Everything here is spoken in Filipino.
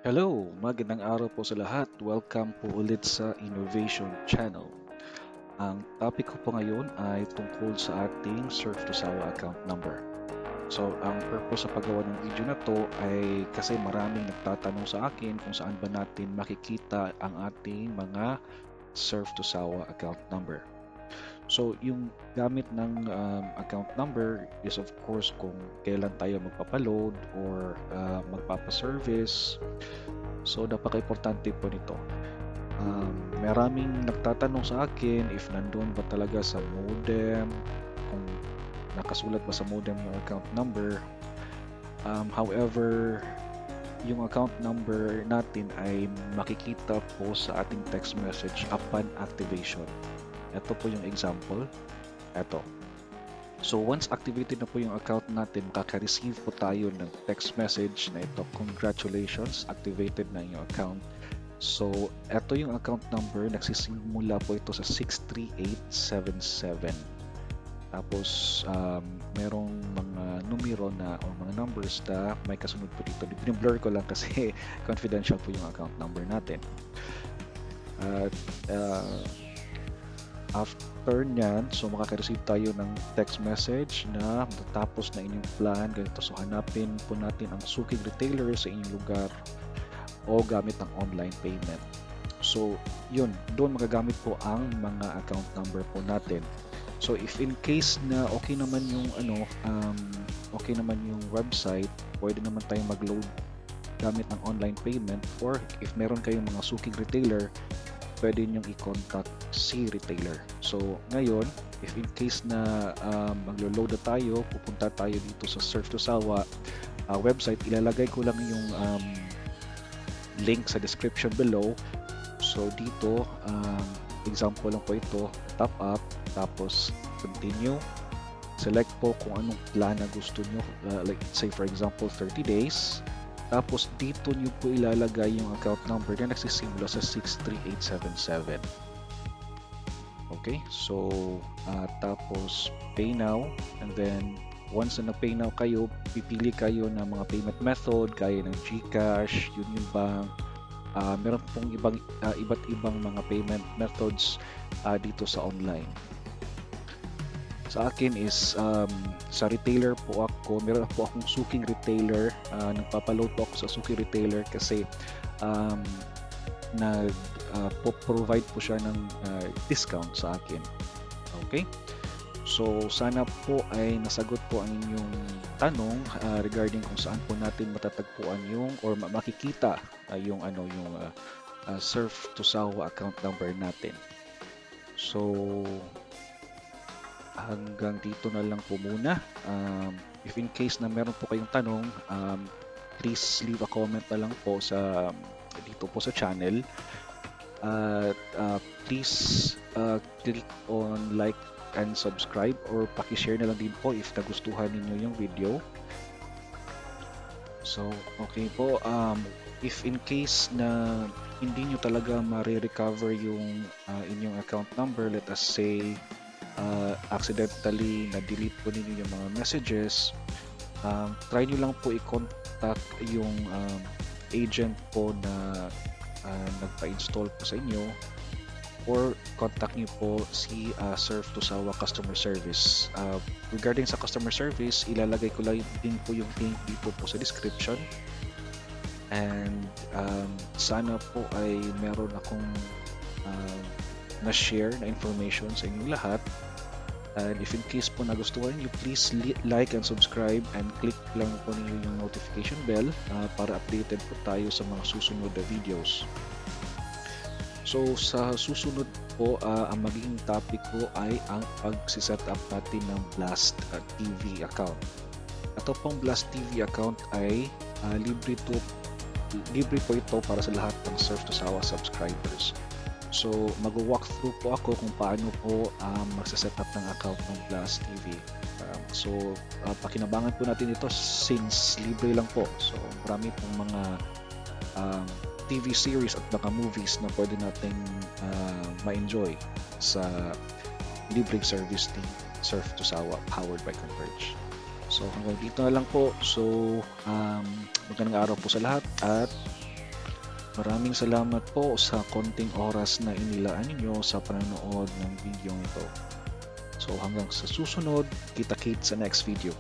Hello, magandang araw po sa lahat. Welcome po ulit sa Innovation Channel. Ang topic ko po ngayon ay tungkol sa ating Surf to Sawa account number. So, ang purpose sa paggawa ng video na to ay kasi maraming nagtatanong sa akin kung saan ba natin makikita ang ating mga Surf to Sawa account number. So, yung gamit ng account number is of course kung kailan tayo magpapaload or magpapaservice. So, napaka-importante po nito. Maraming nagtatanong sa akin if nandun ba talaga sa modem, kung nakasulat ba sa modem yung account number. However, yung account number natin ay makikita po sa ating text message upon activation. Ito po yung example. Ito. So once activated na po yung account natin, makaka-receive po tayo ng text message na ito, congratulations, activated na yung account. So, ito yung account number, nagsisimula po ito sa 63877. Tapos, merong mga numero na o mga numbers na may kasunod po dito. Blur ko lang kasi confidential po yung account number natin. At after nyan, so makaka-receive tayo ng text message na natapos na inyong plan, ganito. So, hanapin po natin ang suking retailer sa inyong lugar o gamit ng online payment. So, yun, doon magagamit po ang mga account number po natin. So, if in case na okay naman yung okay naman yung website, pwede naman tayong mag-load gamit ng online payment, or if meron kayong mga suking retailer, pwede niyong i-contact si retailer. So, ngayon, if in case na maglo-load na tayo, pupunta tayo dito sa Surf to Sawa website, ilalagay ko lang yung link sa description below. So dito, example lang po ito, top up, tapos continue. Select po kung anong plan na gusto nyo, like say for example 30 days. Tapos dito nyo po ilalagay yung account number na nagsisimula sa 63877. Okay, so tapos pay now, and then once na pay now kayo, pipili kayo ng mga payment method gaya ng GCash, Union Bank. Meron pong iba't ibang mga payment methods dito sa online. Sa akin is sa retailer po ako, meron po akong suking retailer. Nagpapaload po ako sa suking retailer kasi nag-provide po siya ng discount sa akin. Okay? So sana po ay nasagot po ang inyong tanong regarding kung saan po natin matatagpuan yung or makikita yung Surf to Sawa account number natin. So hanggang dito na lang po muna. If in case na meron po kayong tanong, please leave a comment na lang po sa dito po sa channel. Please click on like and subscribe, or paki-share na lang din po if nagustuhan ninyo yung video. So, okay po. If in case na hindi nyo talaga ma-recover yung inyong account number, let us say accidentally na-delete po ninyo yung mga messages, try nyo lang po i-contact yung agent po na nagpa-install po sa inyo, or contact niyo po si Surf to Sawa Customer Service. Regarding sa customer service, ilalagay ko lang din po yung link dito po sa description. And sana po ay meron akong na-share na information sa inyong lahat. And if in case po nagustuhan niyo, please like and subscribe, and click lang po niyo yung notification bell para updated po tayo sa mga susunod na videos. So sa susunod po, ang magiging topic ko ay ang pag-set up natin ng Blast TV account. Ito pong Blast TV account ay libre po ito para sa lahat ng Surf to Sawa subscribers. So mag-walk through po ako kung paano po mag-set up ng account ng Blast TV. So pakinabangan po natin ito since libre lang po. So marami pong mga TV series at mga movies na pwede nating ma-enjoy sa libreng service ni Surf to Sawa powered by Converge. So hanggang dito na lang po. So magandang araw po sa lahat, at Maraming salamat po sa konting oras na inilaan ninyo sa panonood ng video ito. So hanggang sa susunod, kita-kits sa next video.